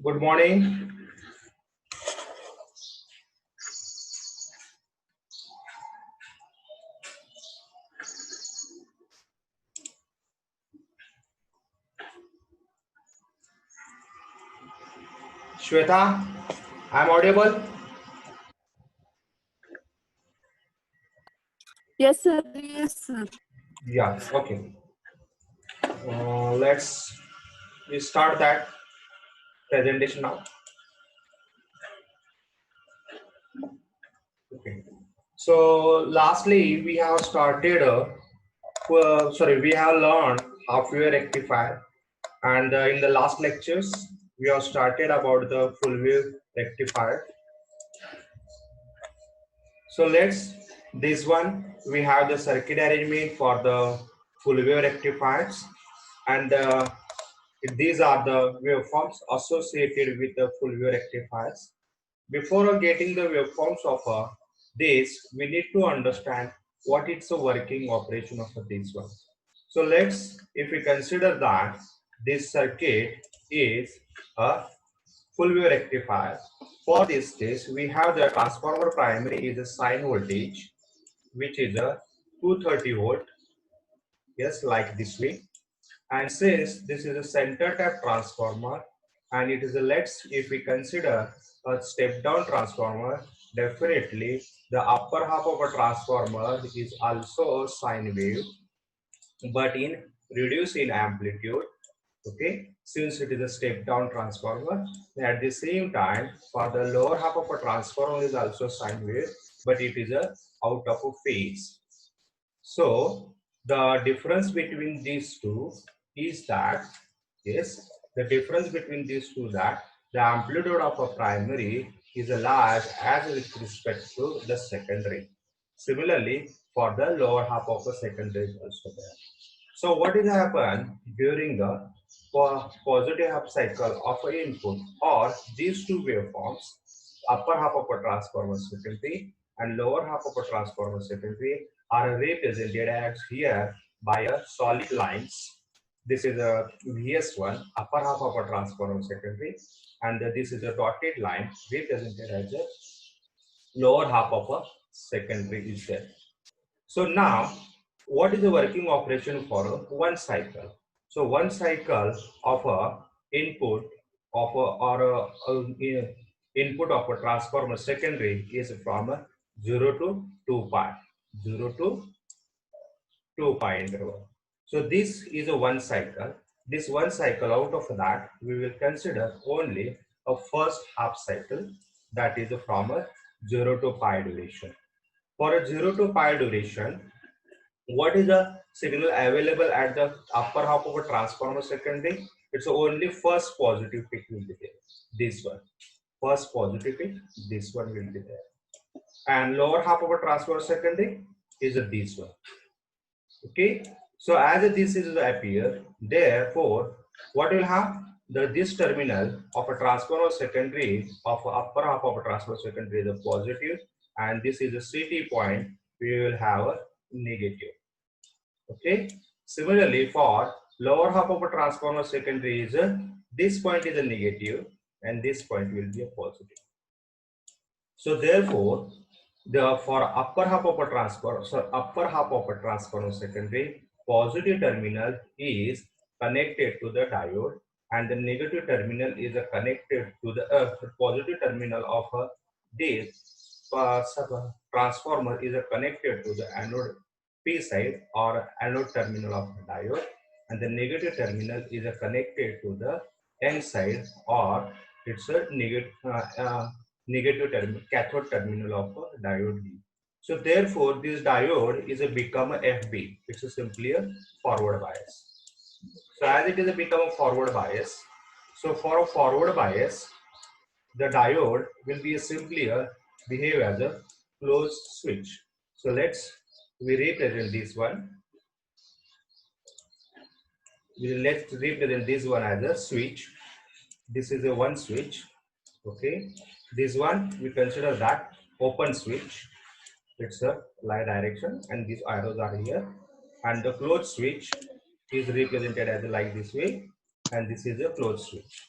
Good morning. Shweta, I'm audible? Yes, sir. Yes, sir. Yeah, okay. Let's we start that presentation now. Okay. So, lastly, we have started, we have learned half wave rectifier, and in the last lectures, we have started about the full wave rectifier. So, let's this one we have the circuit arrangement for the full wave rectifiers, and these are the waveforms associated with the full wave rectifiers. Before getting the waveforms of this, we need to understand what is the working operation of this one. So let's, if we consider that this circuit is a full wave rectifier, for this case, we have the transformer primary is a sine voltage, which is a 230 volt, yes, like this way. And since this is a center tap transformer and it is a, let's, if we consider a step down transformer, definitely the upper half of a transformer is also a sine wave, but in reduced in amplitude. Okay, since it is a step down transformer, at the same time for the lower half of a transformer is also sine wave, but it is a out of a phase. So the difference between these two is that, yes, the difference between these two that the amplitude of a primary is large as with respect to the secondary. Similarly, for the lower half of the secondary is also there. So what is happen during the positive half cycle of an input or these two waveforms, upper half of a transformer secondary and lower half of a transformer secondary are represented as here by a solid lines. This is a VS1 upper half of a transformer secondary, and this is a dotted line represented as a lower half of a secondary is there. So now, what is the working operation for one cycle? So one cycle of a input of a, or input of a transformer secondary is from 0 to 2 pi, 0 to 2 pi interval. So this is a one cycle. This one cycle, out of that, we will consider only a first half cycle, that is from a 0 to pi duration. For a 0 to pi duration, what is the signal available at the upper half of a transformer secondary? It's only first positive peak will be there. This one. First positive peak, this one will be there. And lower half of a transformer secondary is this one. Okay. So as this is appear, therefore, what will have? This terminal of a transformer secondary of upper half of a transformer secondary is a positive, and this is a CT point, we will have a negative. Okay. Similarly, for lower half of a transformer secondary is this point is a negative and this point will be a positive. So therefore, the for upper half of a transformer, so upper half of a transformer secondary, positive terminal is connected to the diode, and the negative terminal is connected to the positive terminal of this transformer is connected to the anode P side or anode terminal of the diode, and the negative terminal is connected to the N side or it's a negative cathode terminal of a diode B. So therefore, this diode is a become a FB. It's a simply a forward bias. So as it is a become a forward bias, so for a forward bias, the diode will be a simply a behave as a closed switch. So we represent this one. Let's represent this one as a switch. This is a one switch. Okay. This one we consider that open switch. It's a light direction and these arrows are here, and the closed switch is represented as like this way, and this is a closed switch.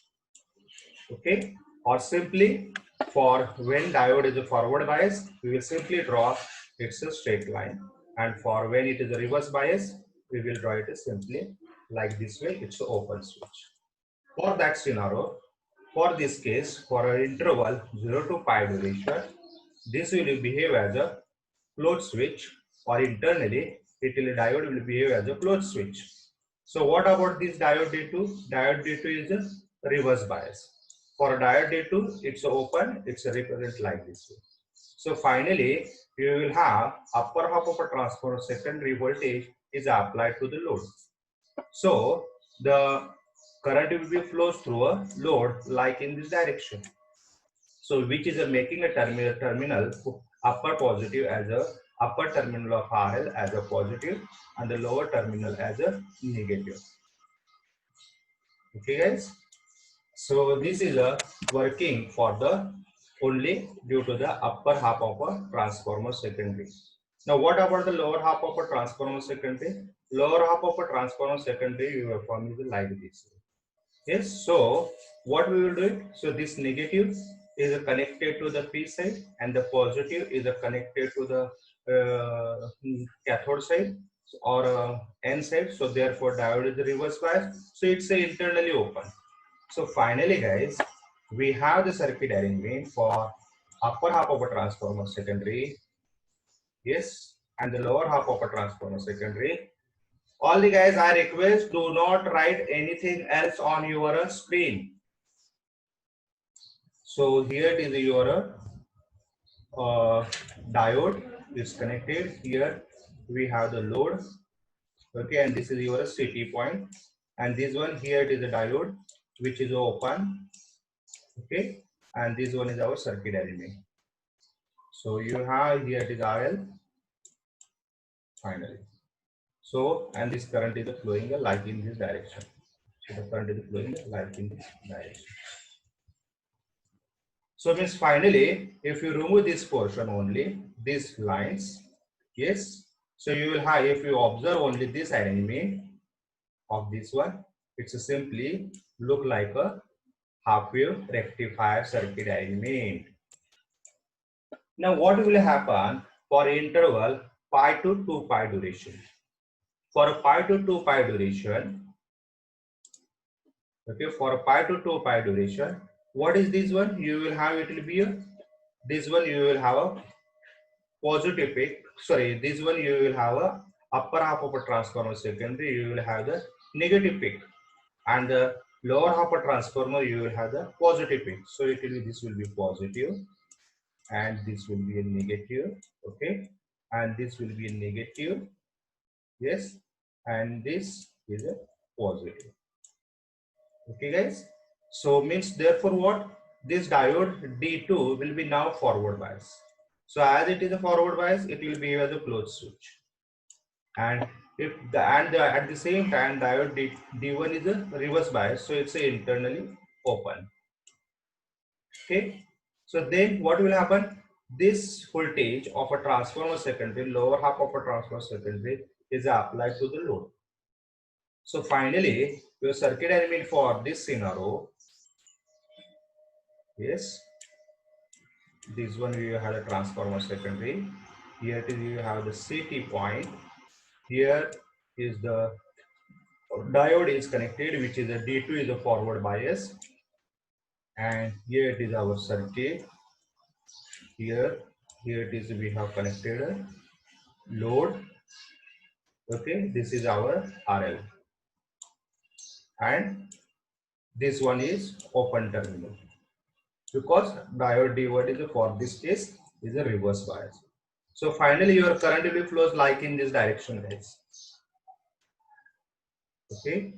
Okay, or simply for when diode is a forward bias, we will simply draw it's a straight line, and for when it is a reverse bias, we will draw it simply like this way. It's an open switch. For that scenario, for this case, for an interval 0 to pi duration, this will behave as a closed switch, or internally it will diode will behave as a closed switch. So what about this diode D2? Diode D2 is a reverse bias. For diode D2, it's open, it's represent like this way. So finally, you will have upper half of a transformer secondary voltage is applied to the load. So the current will be flows through a load like in this direction. So which is making a terminal upper positive as a upper terminal of RL as a positive and the lower terminal as a negative. Okay guys. So this is a working for the only due to the upper half of a transformer secondary. Now what about the lower half of a transformer secondary? Lower half of a transformer secondary waveform is like this. Yes, so what we will do it? So this negative is connected to the P side and the positive is connected to the cathode side or N side. So therefore diode is the reverse bias. So it's internally open. So finally guys, we have the circuit arrangement for upper half of a transformer secondary. Yes, and the lower half of a transformer secondary. All the guys, I request do not write anything else on your screen. So here it is your diode is connected. Here we have the load. Okay, and this is your CT point. And this one here it is a diode which is open. Okay, and this one is our circuit element. So you have here it is RL. Finally. So, and this current is flowing like in this direction. So the current is flowing like in this direction. So means finally, if you remove this portion only, these lines, yes. So you will have, if you observe only this arrangement of this one, it's simply look like a half wave rectifier circuit arrangement. Now what will happen for interval pi to 2 pi duration? For pi to 2 pi duration, okay, for pi to 2 pi duration, what is this one? You will have, it will be a, this one you will have a positive peak. Sorry, this one you will have a upper half of a transformer secondary, you will have the negative peak, and the lower half of transformer you will have the positive peak. So it will be, this will be positive and this will be a negative. Okay, and this will be a negative. Yes, and this is a positive. Okay guys, so means therefore what, this diode D2 will be now forward bias. So as it is a forward bias, it will be as a closed switch, and if the at the same time diode D1 is a reverse bias, so it's internally open. Okay, so then what will happen, this voltage of a transformer secondary, lower half of a transformer secondary, is applied to the load. So finally, your circuit element for this scenario, yes, this one you have a transformer secondary. Here it is, you have the CT point. Here is the diode is connected, which is a D2 is a forward bias, and here it is our circuit. Here it is, we have connected a load. Okay, this is our RL, and this one is open terminal, because diode D1 is for this case is a reverse bias. So finally your current will flows like in this direction guys. Okay,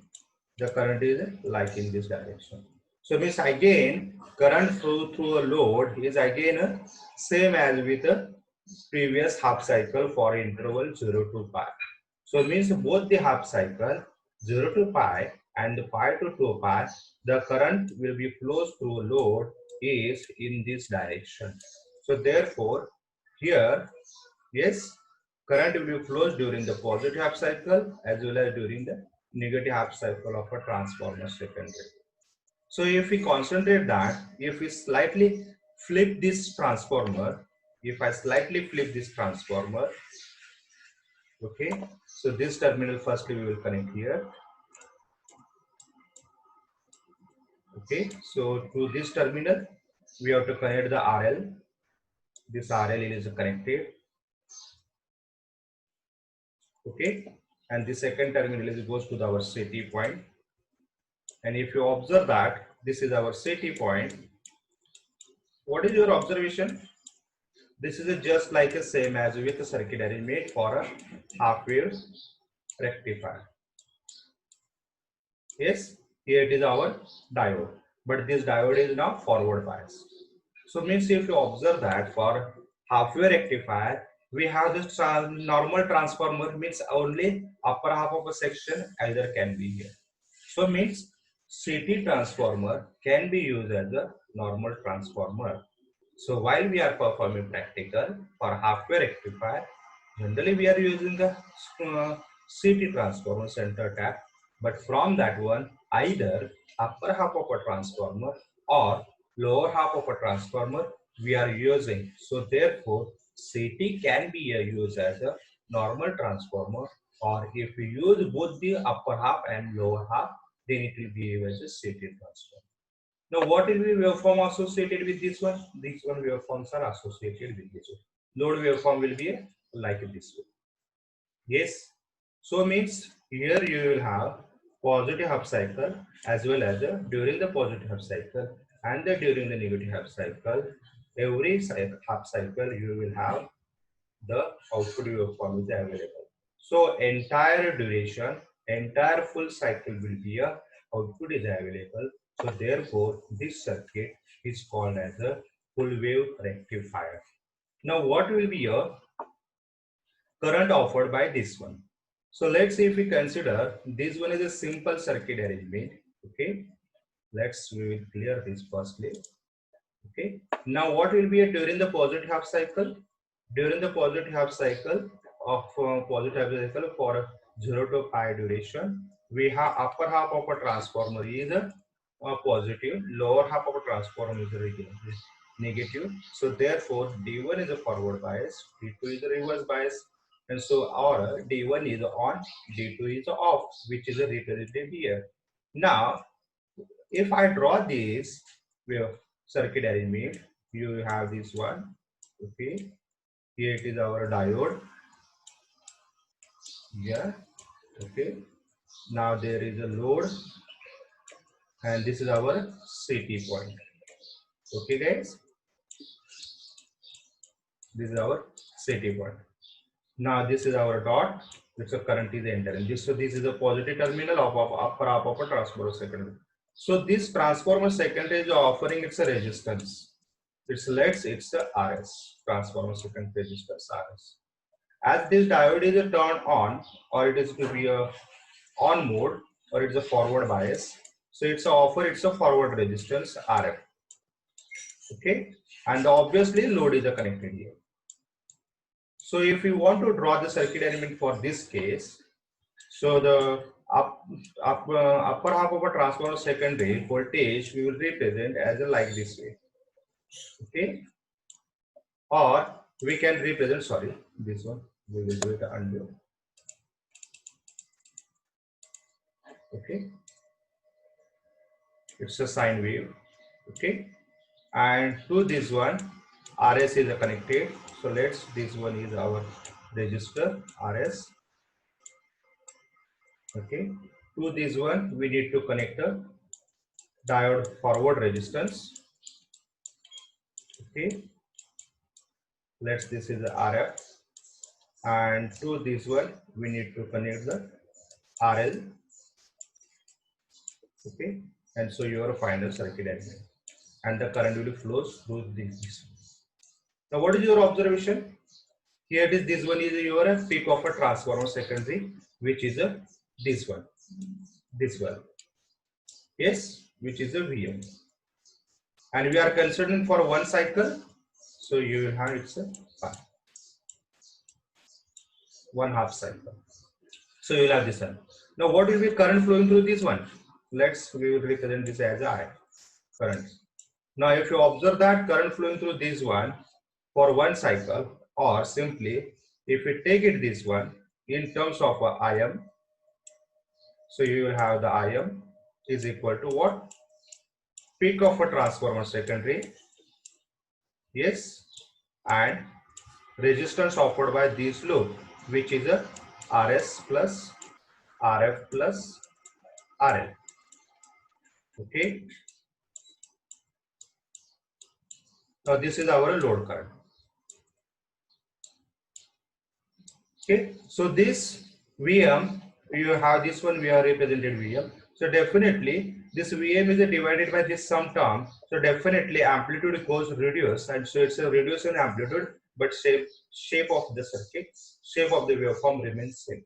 the current is like in this direction. So means again current flow through a load is again same as with the previous half cycle for interval 0 to pi. So it means both the half cycle 0 to pi and the pi to 2 pi, the current will be flows through a load is in this direction. So therefore here, yes, current will be flows during the positive half cycle as well as during the negative half cycle of a transformer secondary. So if we concentrate that, if we slightly flip this transformer, if I slightly flip this transformer, okay, so this terminal firstly we will connect here. Okay, so to this terminal we have to connect the RL. This RL is connected. Okay, and the second terminal is goes to our CT point. And if you observe that this is our CT point, what is your observation? This is just like the same as with the circuit arrangement for a half wave rectifier. Yes, here it is our diode, but this diode is now forward bias. So means if you observe that for half wave rectifier, we have this normal transformer, means only upper half of a section either can be here. So means CT transformer can be used as a normal transformer. So while we are performing practical for half wave rectifier, generally we are using the CT transformer center tap, but from that one either upper half of a transformer or lower half of a transformer we are using. So therefore CT can be used as a normal transformer, or if we use both the upper half and lower half, then it will be used as a CT transformer. Now, what will be waveform associated with this one? These one waveforms are associated with this one. Load waveform will be like this way. Yes. So means here you will have positive half cycle as well as during the positive half cycle and during the negative half cycle. Every half cycle you will have the output waveform is available. So entire duration, entire full cycle will be a output is available. So therefore this circuit is called as a full wave rectifier. Now what will be a current offered by this one? So let's see if we consider this one is a simple circuit arrangement. Okay, we will clear this firstly. Okay, now what will be a during the positive half cycle? During the positive half cycle of positive half cycle for 0 to pi duration, we have upper half of a transformer is a positive, lower half of a transformer is a negative. So therefore D1 is a forward bias, D2 is a reverse bias, and so our D1 is on, D2 is off, which is a representative here. Now if I draw this circuit arrangement, you have this one. Okay, here it is our diode. Yeah. Okay. Now there is a load, and this is our CT point. Okay, guys. This is our CT point. Now this is our dot, which the current is entering. So this is a positive terminal of upper half of a transformer secondary. So this transformer secondary is offering its a resistance. It's a RS, transformer secondary resistance RS. As this diode is turned on, or it is to be a on mode, or it's a forward bias, so it's a forward resistance RF. Okay, and obviously load is connected here. So if you want to draw the circuit element for this case, so the upper half of a transformer secondary voltage we will represent as a like this way. Okay, or we can represent, sorry, this one we will do it undo. Okay, it's a sine wave. Okay, and to this one RS is connected. So this one is our resistor RS. Okay, to this one we need to connect a diode forward resistance. Okay, this is the RF, and to this one we need to connect the RL. Okay, and so your final circuit element, and the current will flows through this. Now what is your observation? Here it is, this one is your peak of a transformer secondary, which is this one, yes, which is a VM, and we are considering for one cycle, so you will have it's a one half cycle, so you will have this one. Now what will be current flowing through this one? We will represent this as I. current. Now if you observe that current flowing through this one for one cycle, or simply if we take it this one in terms of Im, so you will have the Im is equal to what? Peak of a transformer secondary, yes, and resistance offered by this loop, which is a Rs plus Rf plus RL. Okay. Now this is our load current. Okay. So this Vm, you have this one, we are represented Vm. So definitely this Vm is divided by this sum term. So definitely amplitude goes reduced, and so it's a reduce in amplitude, but shape of the circuit, shape of the waveform remains same.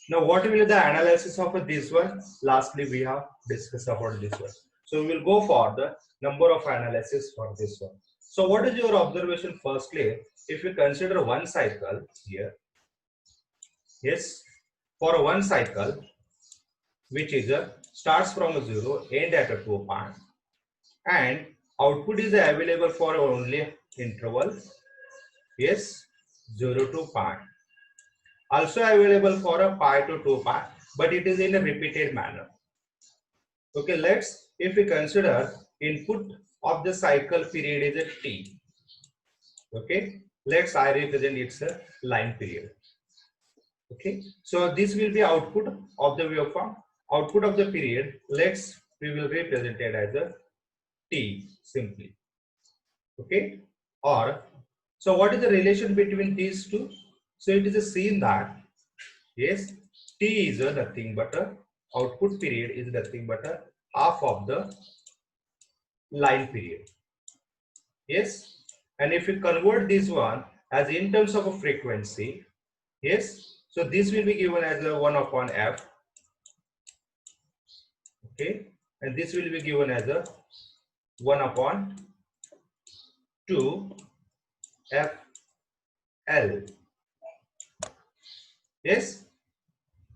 Now what will be the analysis of this one? Lastly, we have discussed about this one. So we will go for the number of analysis for this one. So what is your observation? Firstly, if you consider one cycle here, yes, for one cycle, which is starts from a 0, end at a 2 point, and output is available for only interval, yes, 0 to pi. Also available for a pi to 2 pi, but it is in a repeated manner. Okay, let's, if we consider input of the cycle period is a t. Okay, let's I represent it's a line period. Okay, so this will be output of the waveform. Output of the period, we will represent it as a t simply. Okay, or so what is the relation between these two? So it is a seen that yes, t is nothing but a output period is nothing but a half of the line period. Yes, and if you convert this one as in terms of a frequency, yes, so this will be given as a 1 upon f. Okay, and this will be given as a 1 upon 2 fl. Yes,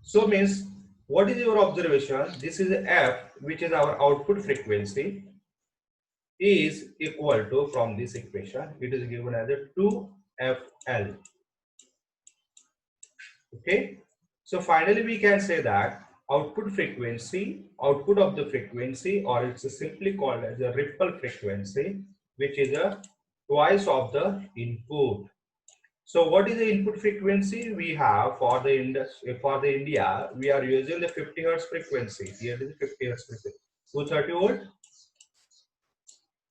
so means what is your observation? This is f, which is our output frequency, is equal to, from this equation it is given as a 2fl. Okay, so finally we can say that output frequency, output of the frequency, or it's simply called as a ripple frequency, which is a twice of the input. So what is the input frequency we have for the industry, for the India? We are using the 50 hertz frequency. Here is 50 hertz frequency. 230 volt,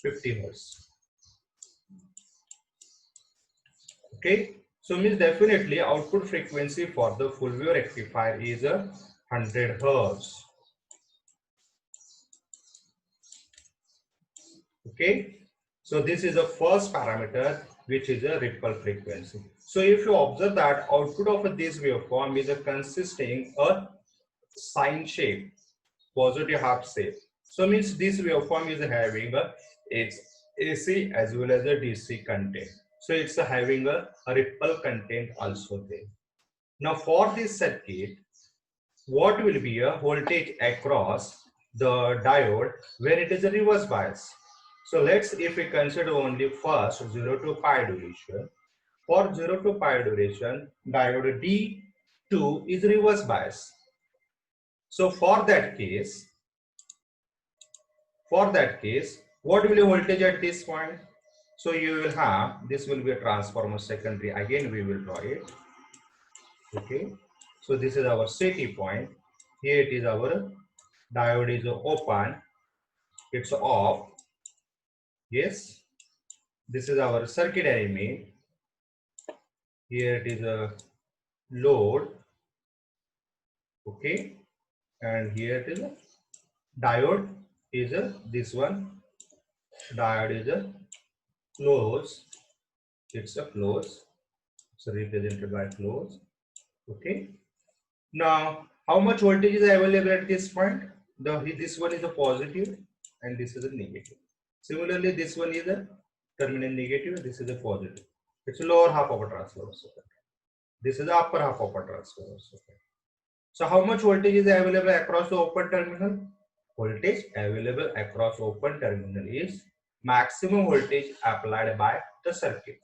50 hertz. Okay, so means definitely output frequency for the full wave rectifier is a 100 hertz. Okay, so this is the first parameter, which is a ripple frequency. So if you observe that output of this waveform is consisting a sine shape, positive half shape. So means this waveform is having its AC as well as a DC content. So it's having a ripple content also there. Now for this circuit, what will be a voltage across the diode when it is a reverse bias? So let's, if we consider only first 0 to pi duration, for 0 to pi duration, diode D2 is reverse bias. So for that case, what will be voltage at this point? So you will have, this will be a transformer secondary. Again, we will draw it. Okay. So this is our CT point. Here it is our diode is open. It's off. Yes. This is our circuit element. Here it is a load. Okay. And here it is a diode is this one. Diode is a close. It's a close. It's represented by close. Okay. Now, how much voltage is available at this point? This one is a positive and this is a negative. Similarly, this one is a terminal negative. This is a positive. It's a lower half of a transformer circuit. This is the upper half of a transformer circuit. So, how much voltage is available across the open terminal? voltage available across open terminal is maximum voltage applied by the circuit.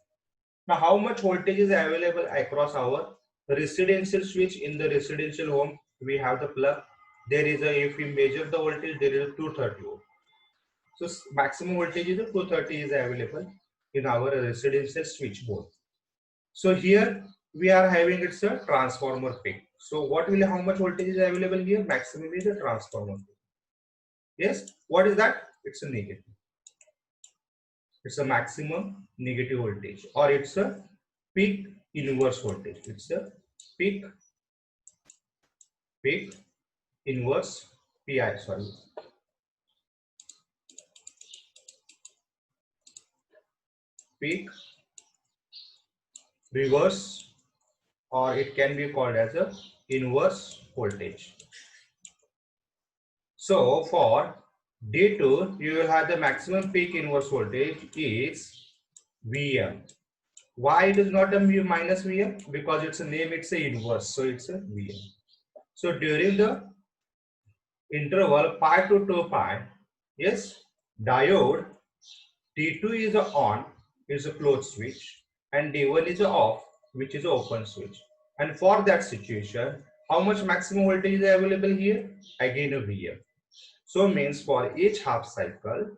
Now, how much voltage is available across our residential switch? In the residential home, we have the plug. There is a, if we measure the voltage, there is a 230 volt. So maximum voltage is a 230 is available in our residential switchboard. So here we are having it's a transformer peak. So what will, how much voltage is available here? Maximum is a transformer peak. Yes, what is that? It's a negative. It's a maximum negative voltage, or it's a peak inverse voltage. It's a peak inverse PI, sorry. Peak reverse, or it can be called as a inverse voltage. So for D2, you will have the maximum peak inverse voltage is Vm. Why it is not a minus Vm? Because it's a name, it's a inverse, so it's a Vm. So during the interval pi to 2 pi, yes, diode D2 is a on, is a closed switch, and D1 is a off, which is an open switch. And for that situation, how much maximum voltage is available here? Again a Vm. So means for each half cycle,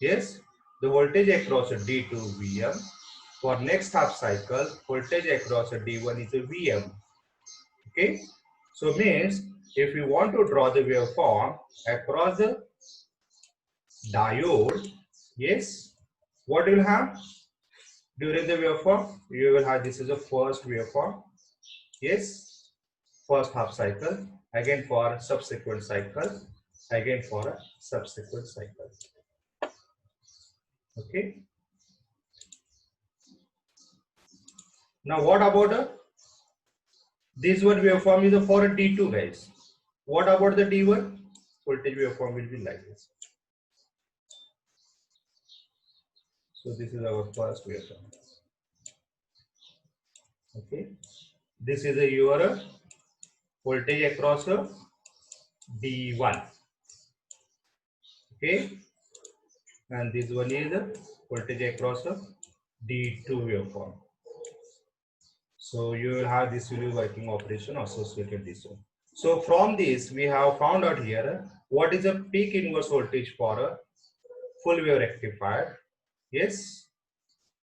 yes, the voltage across a D2 Vm. For next half cycle, voltage across a D1 is a Vm. Okay, so means if you want to draw the waveform across the diode, yes, what you will have during the waveform? You will have, this is the first waveform, yes, first half cycle, again for subsequent cycle, again for a subsequent cycle. Okay. Now what about this one waveform is for a D2, guys. What about the D1? Voltage waveform will be like this. So this is our first waveform. Okay. This is a your voltage across a D1. Okay. And this one is the voltage across a D2 waveform. So you will have this will be working operation associated this one. So from this we have found out here what is a peak inverse voltage for a full wave rectifier. Yes,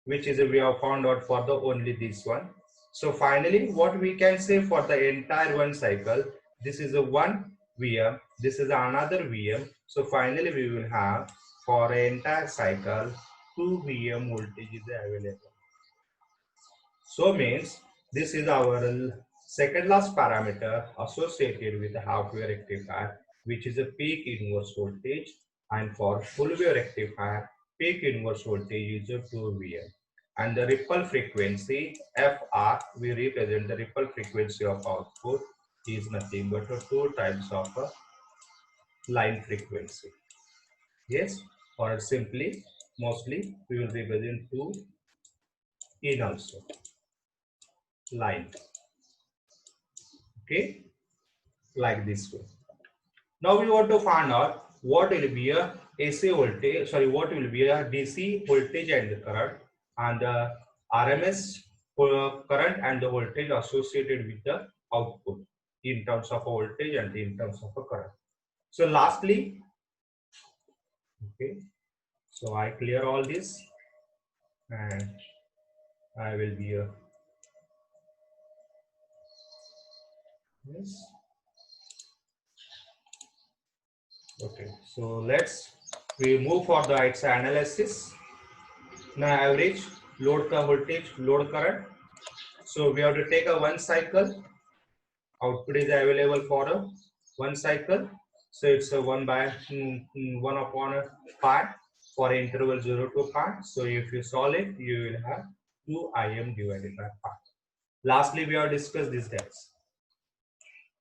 which is we have found out for the only this one. So finally what we can say for the entire one cycle, this is a 1 Vm, this is another Vm. So finally we will have for an entire cycle 2 Vm voltage is available. So means this is our second last parameter associated with the half wave rectifier, which is a peak inverse voltage, and for full wave rectifier, peak inverse voltage is a 2 Vm. And the ripple frequency Fr, we represent the ripple frequency of output is nothing but 2 times of a line frequency. Yes, or simply, mostly we will represent 2 in also line. Okay, like this way. Now we want to find out what will be a AC voltage, sorry, what will be a DC voltage and current, and the RMS current and the voltage associated with the output in terms of voltage and in terms of a current. So lastly, okay, so I clear all this and I will be a yes. Okay, so we move for the its analysis. Now average load voltage, load current. So we have to take a one cycle. Output is available for a one cycle. So it's a 1 by 1 upon pi for interval 0 to pi. So if you solve it, you will have 2 Im divided by pi. Lastly, we have discussed these guys.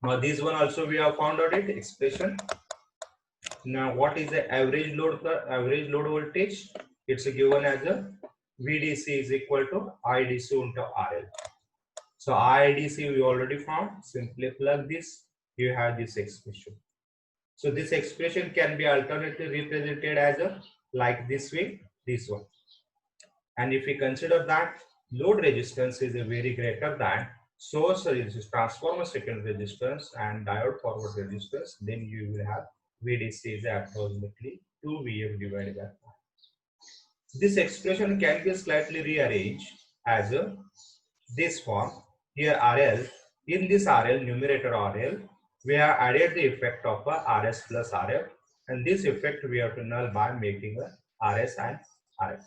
Now this one also we have found out it expression. Now what is the average load voltage? It's given as a VDC is equal to IDC into RL. So IDC we already found. Simply plug this. You have this expression. So this expression can be alternately represented as a like this way, this one. And if we consider that load resistance is a very greater than source resistance, transformer secondary resistance and diode forward resistance, then you will have VDC is approximately 2 Vm divided by 5. This expression can be slightly rearranged as a this form. Here RL, in this RL, numerator RL, we have added the effect of a RS plus RF, and this effect we have to null by making a RS and RF.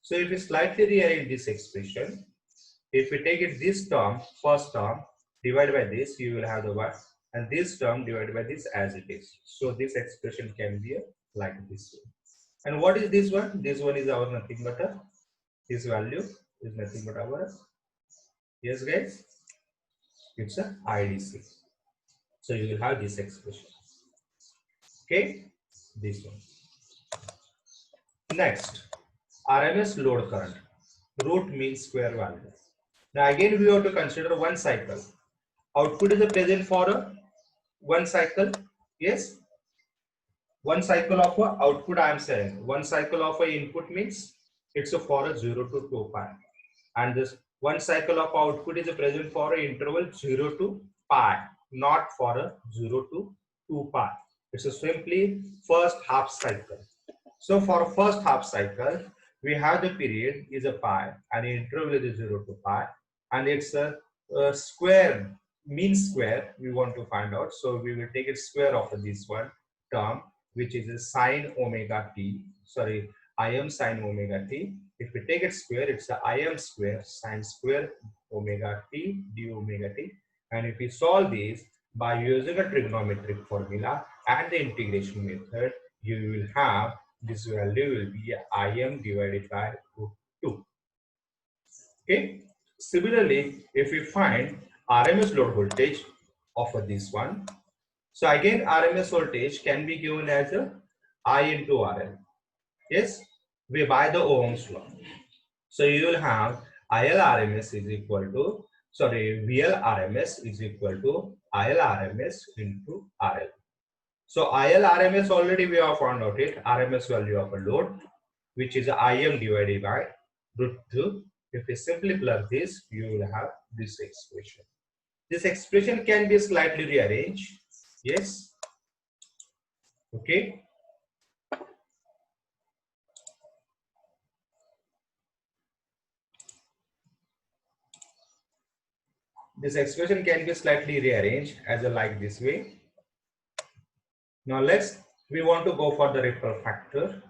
So if we slightly rearrange this expression, if we take it this term, first term, divided by this, you will have the what? And this term divided by this as it is. So this expression can be like this way. And what is this one? This one is our nothing but a, this value is nothing but our, yes guys, it's a IDC. So you will have this expression. Okay, this one. Next, RMS load current, root mean square value. Now again we have to consider one cycle. Output is present for a one cycle. Yes, one cycle of a output I am saying. One cycle of a input means it's a for a 0 to 2 pi. And this one cycle of output is present for an interval 0 to pi, not for a 0 to 2 pi. It's a simply first half cycle. So for first half cycle, we have the period is a pi and the interval is 0 to pi, and it's a square, mean square we want to find out. So we will take it square of this one term, which is a sine omega t, sorry, Im sine omega t. If we take it square, it's a Im square sine square omega t d omega t. And if we solve this by using a trigonometric formula and the integration method, you will have this value will be Im divided by root 2. Okay. Similarly, if we find RMS load voltage of this one, so again RMS voltage can be given as a I into RL. Yes, we by the Ohm's law. So you will have IL RMS is equal to, sorry, VL RMS is equal to IL RMS into RL. So IL RMS already we have found out it, RMS value of a load, which is Im divided by root 2. If we simply plug this, you will have this expression. This expression can be slightly rearranged. Yes. Okay. This expression can be slightly rearranged as a like this way. Now we want to go for the ripple factor.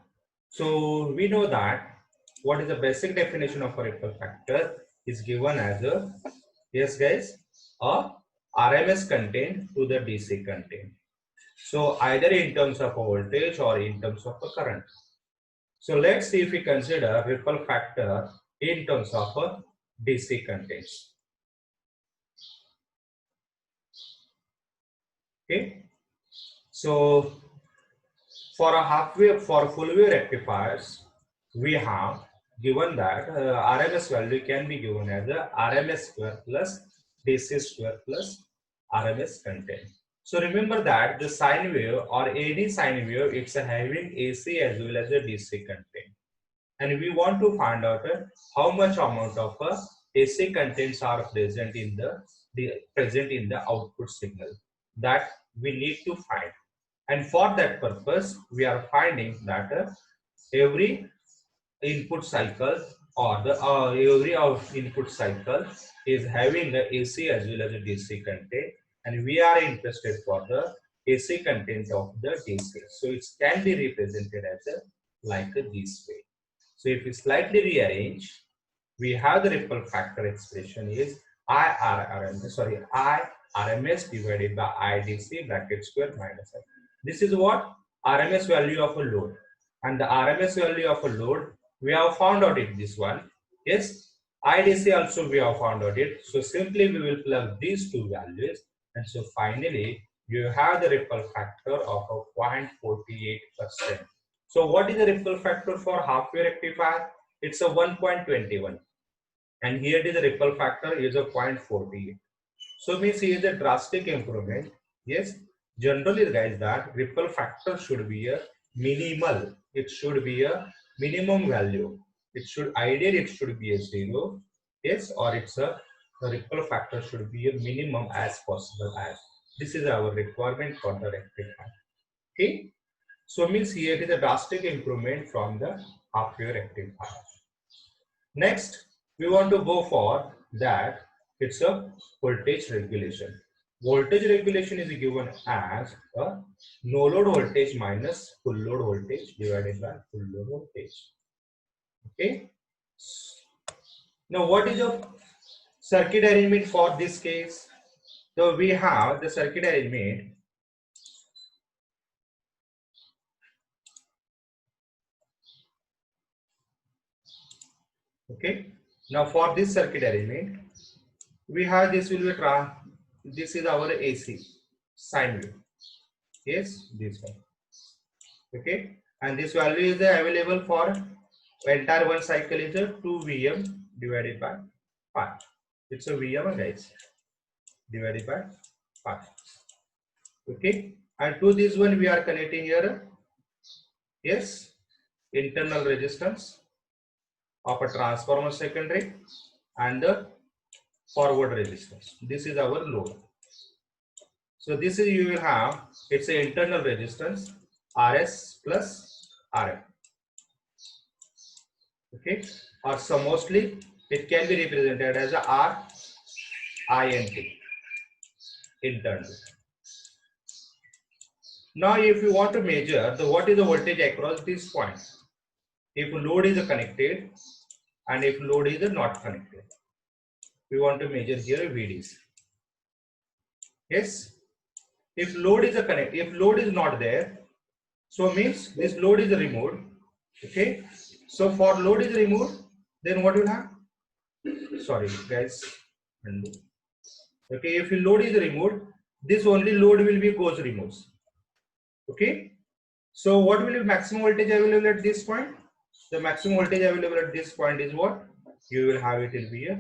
So we know that what is the basic definition of a ripple factor is given as a, yes guys, a RMS content to the DC content. So either in terms of a voltage or in terms of a current. So let's see if we consider ripple factor in terms of a DC contents. Okay. So for a half wave, for full wave rectifiers, we have given that RMS value can be given as a RMS square plus DC square plus RMS content. So remember that the sine wave or AD sine wave, it's having AC as well as a DC content. And we want to find out how much amount of AC contents are present in the output signal. That we need to find. And for that purpose, we are finding that every input cycle or the every input cycle is having the AC as well as a DC content, and we are interested for the AC content of the DC. So it can be represented as like this way. So if we slightly rearrange, we have the ripple factor expression is IRMS divided by IDC bracket square minus I. This is what RMS value of a load, and the RMS value of a load we have found out it this one. Yes, IDC also we have found out it. So simply we will plug these two values, and so finally you have the ripple factor of a 0.48%. So what is the ripple factor for half wave rectifier? It's a 1.21, and here it is the ripple factor is a 0.48. So means here is a drastic improvement. Yes, generally guys that ripple factor should be a minimal. It should be a minimum value. It should ideally it should be a 0. Yes, or it's a ripple factor should be a minimum as possible as. This is our requirement for the rectifier. Okay. So means here it is a drastic improvement from the half wave rectifier. Next, we want to go for that. It's a voltage regulation. Voltage regulation is given as a no load voltage minus full load voltage divided by full load voltage. Okay. Now, what is the circuit arrangement for this case? So we have the circuit arrangement. Okay. Now, for this circuit arrangement, we have this will be this is our AC sine wave. Yes, this one. Okay, and this value is available for entire one cycle is a 2 Vm divided by 5. It's a Vm guys divided by 5. Okay, and to this one we are connecting here. Yes, internal resistance of a transformer secondary and the forward resistance. This is our load. So this is you will have it's an internal resistance Rs plus Rm. Okay, or so mostly it can be represented as a RINT internal. Now, if you want to measure the what is the voltage across these points, if load is connected and if load is not connected, we want to measure here VDC. Yes, if load is if load is not there, so means this load is removed. Okay, so for load is removed, then what will have? Sorry guys, undo. Okay, if load is removed, this only load will be goes removes. Okay, so what will be maximum voltage available at this point? The maximum voltage available at this point is what? You will have it will be a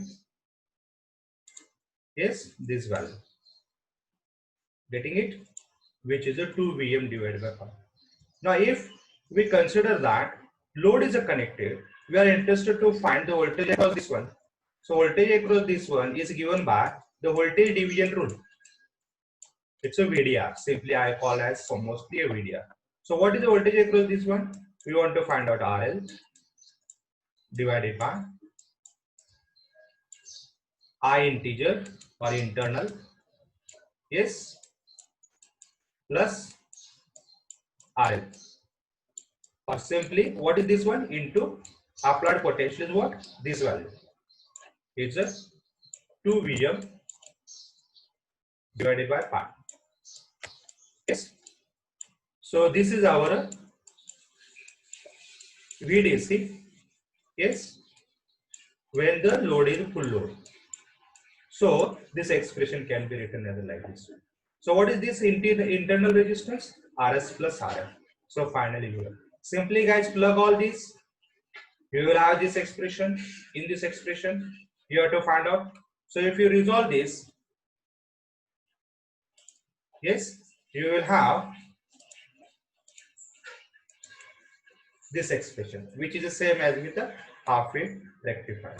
yes, this value. Getting it? Which is a 2 Vm divided by 5. Now, if we consider that load is connected, we are interested to find the voltage across this one. So voltage across this one is given by the voltage division rule. It's a VDR. Simply I call as mostly a VDR. So what is the voltage across this one? We want to find out RL divided by I integer or internal. Yes. Plus RL. Or simply what is this one into applied potential is what? This value. It's a 2 Vm divided by pi. Yes. So this is our VDC. Yes. When the load is full load. So this expression can be written as like this. So what is this internal resistance? Rs plus Rm. So finally you will simply guys plug all these. You will have this expression. In this expression, you have to find out. So if you resolve this, yes, you will have this expression, which is the same as with the half wave rectifier.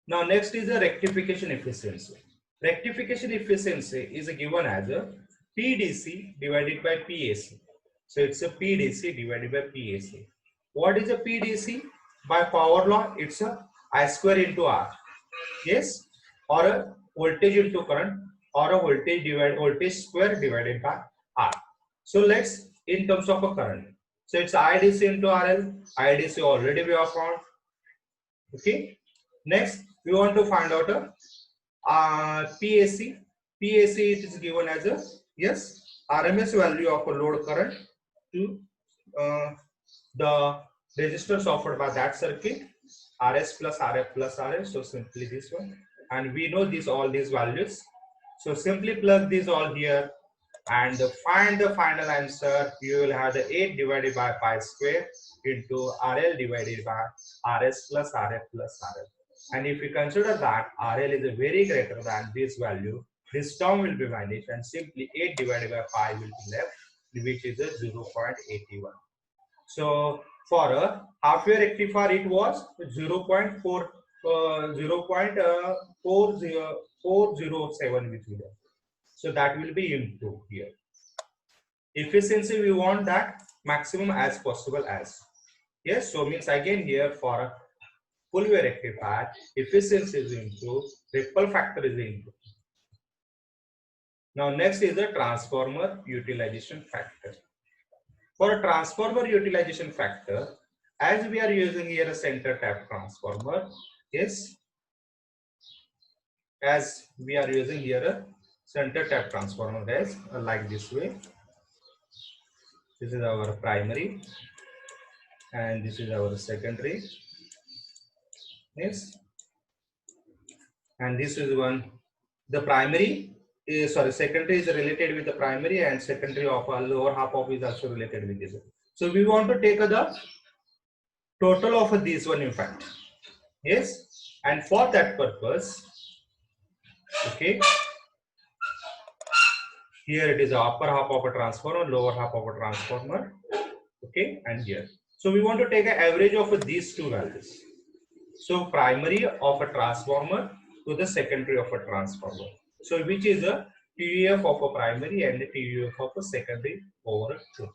Now next is the rectification efficiency. Rectification efficiency is given as a PDC divided by PAC. So it's a PDC divided by PAC. What is a PDC? By power law, it's a I square into R. Yes, or a voltage into current, or a voltage square divided by R. So let's in terms of a current. So it's IDC into RL. IDC already we have found. Okay. Next, we want to find out a PAC. PAC it is given as a yes RMS value of a load current to the resistors offered by that circuit, Rs plus Rf plus Rs. So simply this one, and we know these all these values. So simply plug these all here and find the final answer. You will have the 8 divided by pi square into RL divided by Rs plus Rf plus Rf. And if we consider that RL is a very greater than this value, this term will be vanished and simply 8 divided by pi will be left, which is a 0.81. So for a half wave rectifier, it was 0.407 which will be. So that will be improved here. Efficiency, we want that maximum as possible as. Yes, so means again here for a full wave rectifier, efficiency is improved, ripple factor is improved. Now next is the transformer utilization factor. For a transformer utilization factor, as we are using here a center tap transformer, yes, as we are using here a center tap transformer, guys, like this way. This is our primary and this is our secondary. Yes, and this is one. The primary is, sorry, secondary is related with the primary, and secondary of a lower half of is also related with this. So we want to take the total of this one, in fact. Yes, and for that purpose, okay, here it is the upper half of a transformer, lower half of a transformer, okay, and here. So we want to take an average of these two values. So primary of a transformer to the secondary of a transformer. So which is a TUF of a primary and the TUF of a secondary over 2.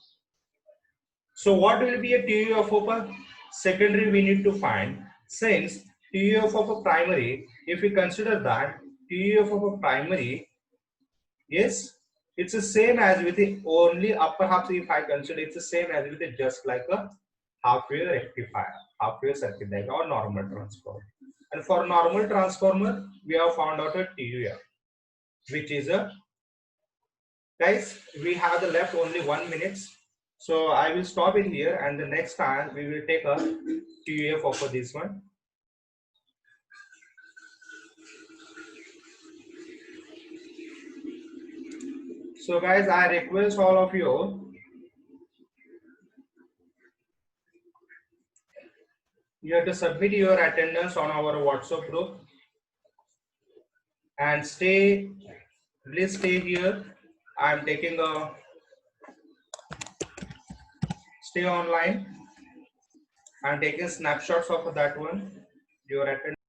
So what will be a TUF of a secondary we need to find, since TUF of a primary, if we consider that TUF of a primary, yes, it's the same as with the only upper half. If I consider, it's the same as with the just like a half wave rectifier, half wave circuit diagram or normal transformer. And for normal transformer, we have found out a TUF, which is a, guys, we have the left only 1 minute. So I will stop in here, and the next time we will take a TUF of this one. So guys, I request all of you, you have to submit your attendance on our WhatsApp group and please stay here. I'm taking a, stay online. I'm taking snapshots of that one, your attendance.